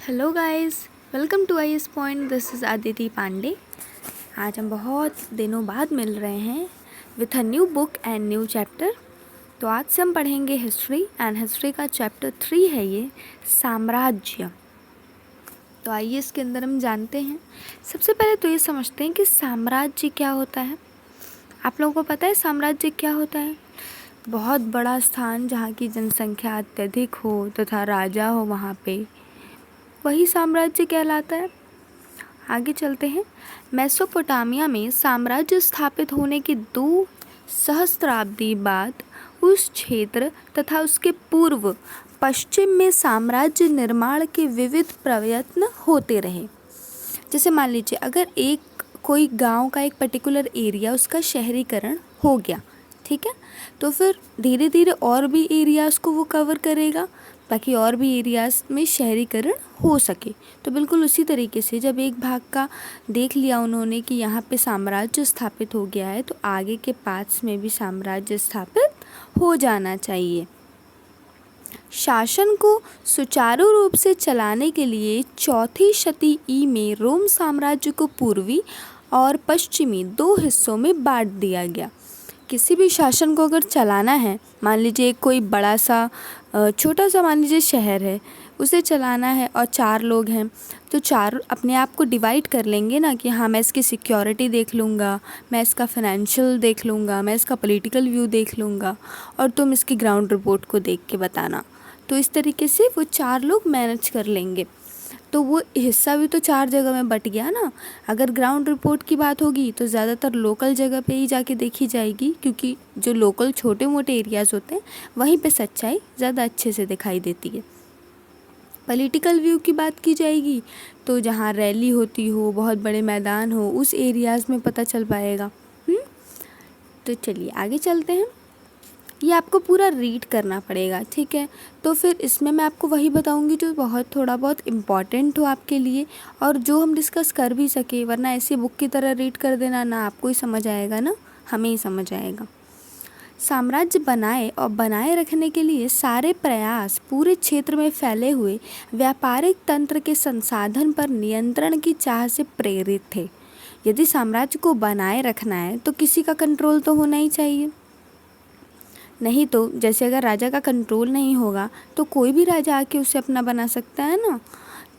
Hello guys, welcome to IAS point. This is Aditi Pandey. आज हम बहुत दिनों बाद मिल रहे हैं with a new book and new chapter. तो आज से हम पढ़ेंगे हिस्ट्री एंड हिस्ट्री का चैप्टर 3 है ये, साम्राज्य। तो आइए इसके अंदर हम जानते हैं। सबसे पहले तो ये समझते हैं कि साम्राज्य क्या होता है। आप लोगों को पता है साम्राज्य क्या होता है? बहुत बड़ा स्थान जहाँ की जनसंख्या अत्यधिक हो तथा राजा हो, वहाँ पे वही साम्राज्य कहलाता है। आगे चलते हैं। मेसोपोटामिया में साम्राज्य स्थापित होने के 2 सहस्त्राब्दी बाद उस क्षेत्र तथा उसके पूर्व पश्चिम में साम्राज्य निर्माण के विविध प्रयत्न होते रहे। जैसे मान लीजिए, अगर कोई गांव का एक पर्टिकुलर एरिया उसका शहरीकरण हो गया, ठीक है, तो फिर धीरे धीरे और भी एरियाज़ को वो कवर करेगा ताकि और भी एरियाज़ में शहरीकरण हो सके। तो बिल्कुल उसी तरीके से जब एक भाग का देख लिया उन्होंने कि यहाँ पे साम्राज्य स्थापित हो गया है, तो आगे के पार्ट्स में भी साम्राज्य स्थापित हो जाना चाहिए। शासन को सुचारू रूप से चलाने के लिए 4वीं शती ई में रोम साम्राज्य को पूर्वी और पश्चिमी 2 हिस्सों में बांट दिया गया। किसी भी शासन को अगर चलाना है, मान लीजिए कोई बड़ा सा छोटा सा मान लीजिए शहर है, उसे चलाना है और 4 लोग हैं, तो 4 अपने आप को डिवाइड कर लेंगे ना कि हाँ, मैं इसकी सिक्योरिटी देख लूँगा, मैं इसका फाइनेंशियल देख लूँगा, मैं इसका पॉलिटिकल व्यू देख लूँगा और तुम इसकी ग्राउंड रिपोर्ट को देख के बताना। तो इस तरीके से वो 4 लोग मैनेज कर लेंगे। तो वो हिस्सा भी तो 4 जगह में बट गया ना। अगर ग्राउंड रिपोर्ट की बात होगी तो ज़्यादातर लोकल जगह पे ही जाके देखी जाएगी, क्योंकि जो लोकल छोटे मोटे एरियाज़ होते हैं वहीं पे सच्चाई ज़्यादा अच्छे से दिखाई देती है। पॉलिटिकल व्यू की बात की जाएगी तो जहाँ रैली होती हो, बहुत बड़े मैदान हो, उस एरियाज़ में पता चल पाएगा। तो चलिए आगे चलते हैं। ये आपको पूरा रीड करना पड़ेगा, ठीक है। तो फिर इसमें मैं आपको वही बताऊंगी जो थोड़ा बहुत इम्पॉर्टेंट हो आपके लिए और जो हम डिस्कस कर भी सके, वरना ऐसी बुक की तरह रीड कर देना ना आपको ही समझ आएगा ना हमें ही समझ आएगा। साम्राज्य बनाए और बनाए रखने के लिए सारे प्रयास पूरे क्षेत्र में फैले हुए व्यापारिक तंत्र के संसाधन पर नियंत्रण की चाह से प्रेरित थे। यदि साम्राज्य को बनाए रखना है तो किसी का कंट्रोल तो होना ही चाहिए, नहीं तो जैसे अगर राजा का कंट्रोल नहीं होगा तो कोई भी राजा आके उसे अपना बना सकता है ना।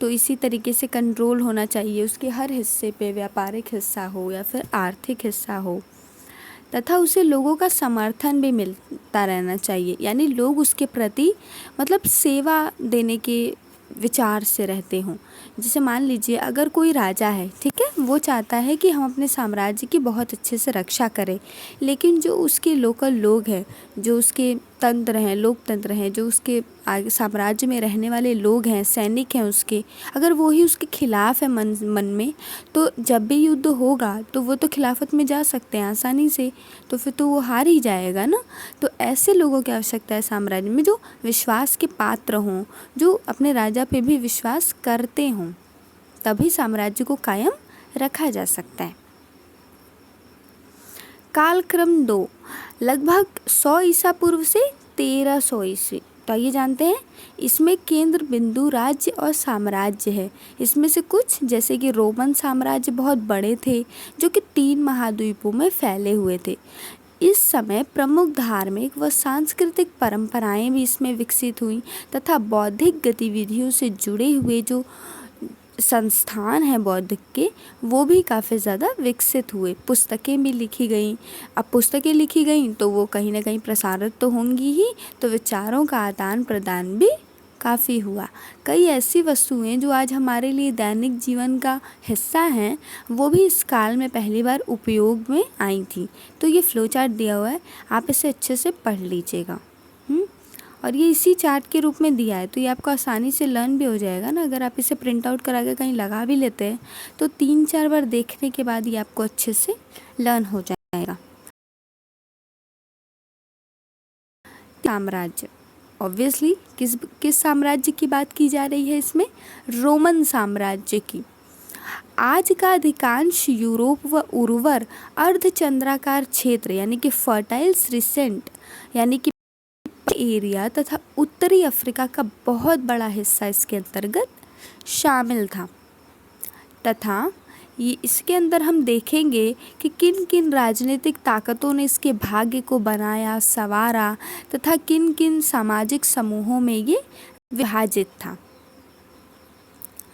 तो इसी तरीके से कंट्रोल होना चाहिए उसके हर हिस्से पे, व्यापारिक हिस्सा हो या फिर आर्थिक हिस्सा हो, तथा उसे लोगों का समर्थन भी मिलता रहना चाहिए। यानी लोग उसके प्रति मतलब सेवा देने के विचार से रहते हों। जैसे मान लीजिए अगर कोई राजा है, ठीक है, वो चाहता है कि हम अपने साम्राज्य की बहुत अच्छे से रक्षा करें, लेकिन जो उसके लोकल लोग हैं, जो उसके तंत्र हैं, लोकतंत्र हैं, जो उसके आगे साम्राज्य में रहने वाले लोग हैं, सैनिक हैं उसके, अगर वो ही उसके खिलाफ है मन में, तो जब भी युद्ध होगा तो वो तो खिलाफत में जा सकते हैं आसानी से, तो फिर तो वो हार ही जाएगा ना। तो ऐसे लोगों की आवश्यकता है साम्राज्य में जो विश्वास के पात्र हों, जो अपने राजा पे भी विश्वास करते हों, तभी साम्राज्य को कायम रखा जा सकता है। कालक्रम 2 लगभग 100 ईसा पूर्व से 1300 ईस्वी। तो आइए जानते हैं। इसमें केंद्र बिंदु राज्य और साम्राज्य है। इसमें से कुछ जैसे कि रोमन साम्राज्य बहुत बड़े थे जो कि 3 महाद्वीपों में फैले हुए थे। इस समय प्रमुख धार्मिक व सांस्कृतिक परंपराएं भी इसमें विकसित हुई तथा बौद्धिक गतिविधियों से जुड़े हुए जो संस्थान हैं बौद्ध के, वो भी काफ़ी ज़्यादा विकसित हुए। पुस्तकें भी लिखी गईं। अब पुस्तकें लिखी गईं तो वो कहीं ना कहीं प्रसारित तो होंगी ही, तो विचारों का आदान प्रदान भी काफ़ी हुआ। कई ऐसी वस्तुएं जो आज हमारे लिए दैनिक जीवन का हिस्सा हैं, वो भी इस काल में पहली बार उपयोग में आई थी। तो ये फ्लो चार्ट दिया हुआ है, आप इसे अच्छे से पढ़ लीजिएगा। और ये इसी चार्ट के रूप में दिया है, तो ये आपको आसानी से लर्न भी हो जाएगा ना। अगर आप इसे प्रिंट आउट करा के कहीं लगा भी लेते हैं तो 3-4 बार देखने के बाद ये आपको अच्छे से लर्न हो जाएगा। साम्राज्य, ऑब्वियसली किस साम्राज्य की बात की जा रही है इसमें? रोमन साम्राज्य की। आज का अधिकांश यूरोप व उर्वर अर्धचंद्राकार क्षेत्र यानी कि फर्टाइल क्रिसेंट यानी कि एरिया तथा उत्तरी अफ्रीका का बहुत बड़ा हिस्सा इसके अंतर्गत शामिल था तथा ये इसके अंदर हम देखेंगे कि किन किन राजनीतिक ताकतों ने इसके भाग्य को बनाया, संवारा तथा किन किन सामाजिक समूहों में ये विभाजित था।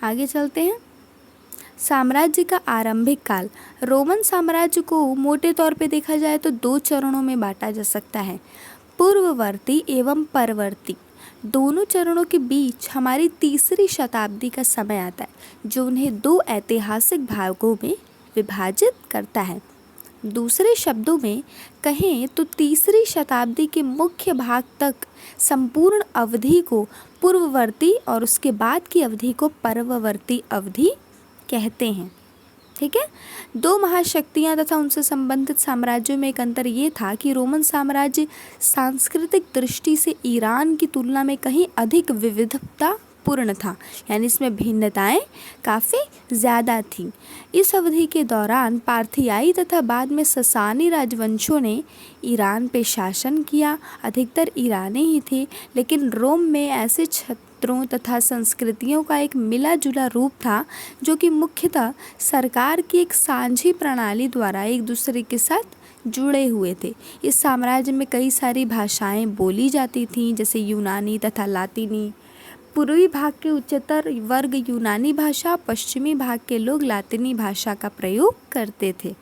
आगे चलते हैं। साम्राज्य का आरंभिक काल। रोमन साम्राज्य को मोटे तौर पे देखा जाए तो 2 चरणों में बांटा जा सकता है, पूर्ववर्ती एवं परवर्ती। दोनों चरणों के बीच हमारी तीसरी शताब्दी का समय आता है, जो उन्हें 2 ऐतिहासिक भागों में विभाजित करता है। दूसरे शब्दों में कहें तो तीसरी शताब्दी के मुख्य भाग तक संपूर्ण अवधि को पूर्ववर्ती और उसके बाद की अवधि को परवर्ती अवधि कहते हैं। ठीक है। 2 महाशक्तियाँ तथा उनसे संबंधित साम्राज्यों में एक अंतर ये था कि रोमन साम्राज्य सांस्कृतिक दृष्टि से ईरान की तुलना में कहीं अधिक विविधता पूर्ण था, यानी इसमें भिन्नताएं काफ़ी ज़्यादा थीं। इस अवधि के दौरान पार्थियाई तथा बाद में ससानी राजवंशों ने ईरान पे शासन किया। अधिकतर ईरानी ही थे, लेकिन रोम में ऐसे क्षेत्रों तथा संस्कृतियों का एक मिला जुला रूप था जो कि मुख्यतः सरकार की एक साझी प्रणाली द्वारा एक दूसरे के साथ जुड़े हुए थे। इस साम्राज्य में कई सारी भाषाएं बोली जाती थीं, जैसे यूनानी तथा लातिनी। पूर्वी भाग के उच्चतर वर्ग यूनानी भाषा, पश्चिमी भाग के लोग लातिनी भाषा का प्रयोग करते थे।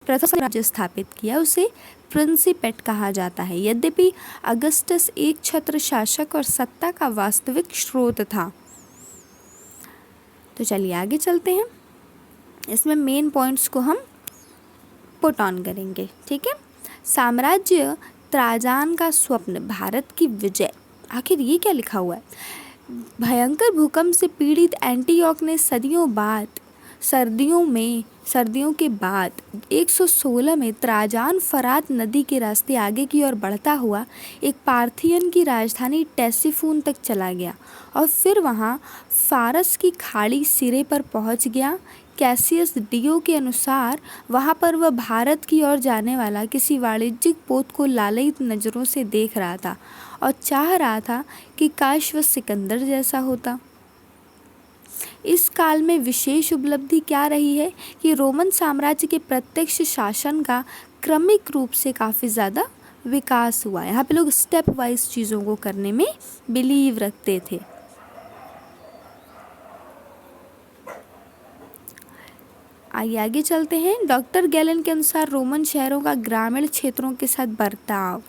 प्रथम राज्य स्थापित किया, उसे प्रिंसिपेट कहा जाता है। यद्यपि अगस्टस एक छत्र शासक और सत्ता का वास्तविक स्रोत था। तो चलिए आगे चलते हैं। इसमें मेन पॉइंट्स को हम पुट ऑन करेंगे। ठीक है। साम्राज्य त्राजान का स्वप्न, भारत की विजय। आखिर ये क्या लिखा हुआ है? भयंकर भूकंप से पीड़ित एंटीओक ने सर्दियों के बाद 116 में त्राजान फरात नदी के रास्ते आगे की ओर बढ़ता हुआ एक पार्थियन की राजधानी टेसिफून तक चला गया और फिर वहाँ फारस की खाड़ी सिरे पर पहुँच गया। कैसियस डियो के अनुसार वहाँ पर वह भारत की ओर जाने वाला किसी वाणिज्यिक पोत को लालयित नज़रों से देख रहा था और चाह रहा था कि काश वह सिकंदर जैसा होता। इस काल में विशेष उपलब्धि क्या रही है कि रोमन साम्राज्य के प्रत्यक्ष शासन का क्रमिक रूप से काफ़ी ज़्यादा विकास हुआ। यहाँ पे लोग स्टेप वाइज चीज़ों को करने में बिलीव रखते थे। आइए आगे चलते हैं। डॉक्टर गैलन के अनुसार रोमन शहरों का ग्रामीण क्षेत्रों के साथ बर्ताव,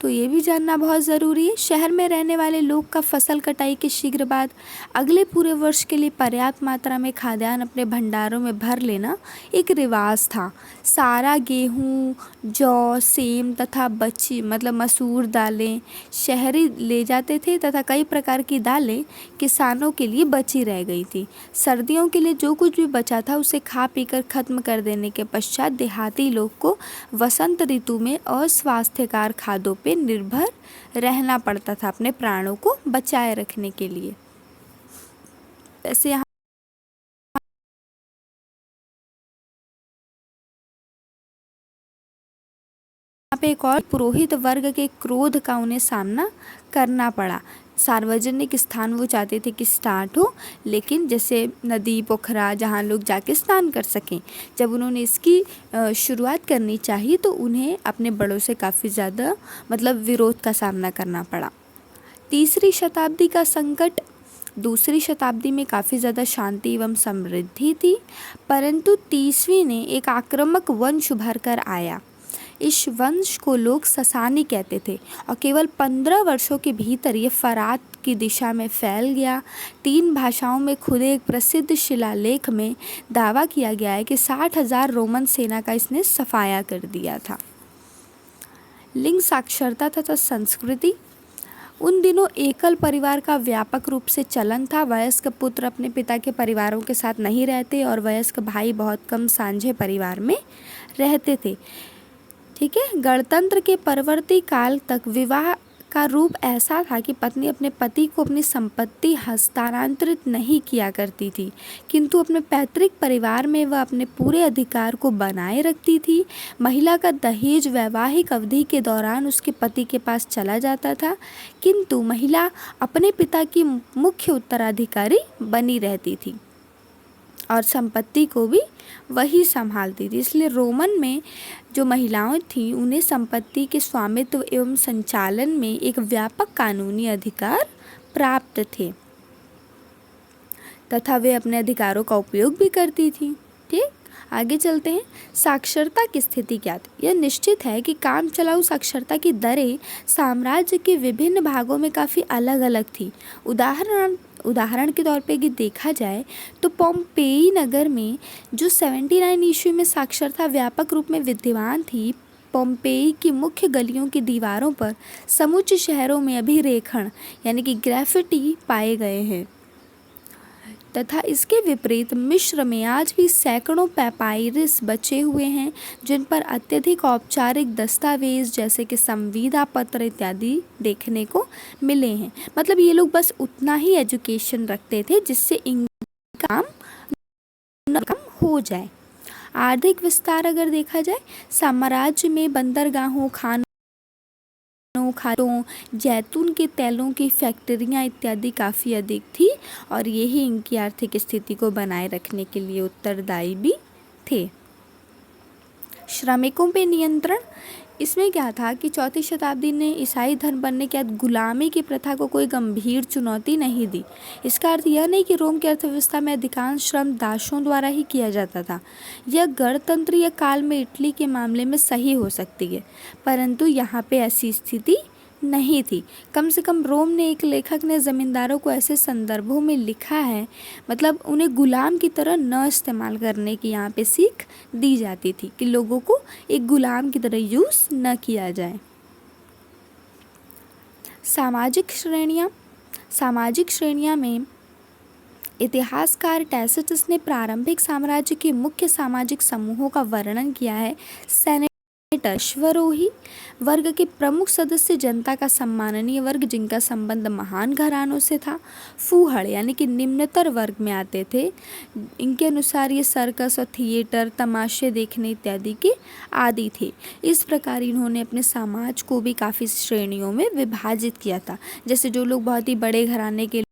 तो ये भी जानना बहुत ज़रूरी है। शहर में रहने वाले लोग का फसल कटाई के शीघ्र बाद अगले पूरे वर्ष के लिए पर्याप्त मात्रा में खाद्यान्न अपने भंडारों में भर लेना एक रिवाज था। सारा गेहूँ, जौ, सेम तथा मसूर दालें शहरी ले जाते थे तथा कई प्रकार की दालें किसानों के लिए बची रह गई थी। सर्दियों के लिए जो कुछ भी बचा था उसे खा पीकर ख़त्म कर देने के पश्चात देहाती लोग को वसंत ऋतु में अस्वास्थ्यकर खाद्यों पे निर्भर रहना पड़ता था अपने प्राणों को बचाए रखने के लिए। वैसे यहाँ पे एक और पुरोहित वर्ग के क्रोध का उन्हें सामना करना पड़ा। सार्वजनिक स्थान वो चाहते थे कि स्टार्ट हो, लेकिन जैसे नदी, पोखरा जहाँ लोग जाके स्नान कर सकें, जब उन्होंने इसकी शुरुआत करनी चाहिए तो उन्हें अपने बड़ों से काफ़ी ज़्यादा विरोध का सामना करना पड़ा। तीसरी शताब्दी का संकट। दूसरी शताब्दी में काफ़ी ज़्यादा शांति एवं समृद्धि थी, परंतु 30वीं ने एक आक्रामक वंश उभर कर आया। इस वंश को लोग ससानी कहते थे और केवल 15 वर्षों के भीतर ये फरात की दिशा में फैल गया। 3 भाषाओं में खुदे एक प्रसिद्ध शिलालेख में दावा किया गया है कि 60,000 रोमन सेना का इसने सफाया कर दिया था। लिंग साक्षरता तथा संस्कृति। उन दिनों एकल परिवार का व्यापक रूप से चलन था। वयस्क पुत्र अपने पिता के परिवारों के साथ नहीं रहते और वयस्क भाई बहुत कम साझे परिवार में रहते थे। ठीक है। गणतंत्र के परवर्ती काल तक विवाह का रूप ऐसा था कि पत्नी अपने पति को अपनी संपत्ति हस्तांतरित नहीं किया करती थी, किंतु अपने पैतृक परिवार में वह अपने पूरे अधिकार को बनाए रखती थी। महिला का दहेज वैवाहिक अवधि के दौरान उसके पति के पास चला जाता था, किंतु महिला अपने पिता की मुख्य उत्तराधिकारी बनी रहती थी और संपत्ति को भी वही संभालती थी। इसलिए रोमन में जो महिलाएं थीं उन्हें संपत्ति के स्वामित्व एवं संचालन में एक व्यापक कानूनी अधिकार प्राप्त थे तथा वे अपने अधिकारों का उपयोग भी करती थीं। ठीक, आगे चलते हैं। साक्षरता की स्थिति क्या थी? यह निश्चित है कि काम चलाऊ साक्षरता की दरें साम्राज्य के विभिन्न भागों में काफ़ी अलग अलग थी। उदाहरण के तौर पे यदि देखा जाए तो पोम्पेई नगर में जो 79 ईस्वी में साक्षरता व्यापक रूप में विद्यमान थी, पोम्पेई की मुख्य गलियों की दीवारों पर समुच्च शहरों में अभिरेखण यानी कि ग्राफिटी पाए गए हैं तथा इसके विपरीत मिस्र में आज भी सैकड़ों पैपायरस बचे हुए हैं जिन पर अत्यधिक औपचारिक दस्तावेज जैसे कि संविदा पत्र इत्यादि देखने को मिले हैं। मतलब ये लोग बस उतना ही एजुकेशन रखते थे जिससे इनका काम हो जाए। आर्थिक विस्तार अगर देखा जाए, साम्राज्य में बंदरगाहों, खानों, जैतून के तेलों की फैक्ट्रियां इत्यादि काफ़ी अधिक थी और यही इनकी आर्थिक स्थिति को बनाए रखने के लिए उत्तरदायी भी थे। श्रमिकों पे नियंत्रण, इसमें क्या था कि 4वीं शताब्दी ने ईसाई धर्म बनने के बाद गुलामी की प्रथा को कोई गंभीर चुनौती नहीं दी। इसका अर्थ यह नहीं कि रोम की अर्थव्यवस्था में अधिकांश श्रम दासों द्वारा ही किया जाता था। यह गणतंत्रीय काल में इटली के मामले में सही हो सकती है, परंतु यहाँ पे ऐसी स्थिति नहीं थी। कम से कम रोम ने, एक लेखक ने ज़मींदारों को ऐसे संदर्भों में लिखा है, मतलब उन्हें गुलाम की तरह न इस्तेमाल करने की यहाँ पे सीख दी जाती थी कि लोगों को एक गुलाम की तरह यूज़ न किया जाए। सामाजिक श्रेणियाँ में इतिहासकार टैसिटस ने प्रारंभिक साम्राज्य के मुख्य सामाजिक समूहों का वर्णन किया है। अश्वरोही वर्ग के प्रमुख सदस्य जनता का सम्माननीय वर्ग जिनका संबंध महान घरानों से था। फूहड़ यानी कि निम्नतर वर्ग में आते थे। इनके अनुसार ये सर्कस और थिएटर, तमाशे देखने इत्यादि के आदि थे। इस प्रकार इन्होंने अपने समाज को भी काफ़ी श्रेणियों में विभाजित किया था। जैसे जो लोग बहुत ही बड़े घराने के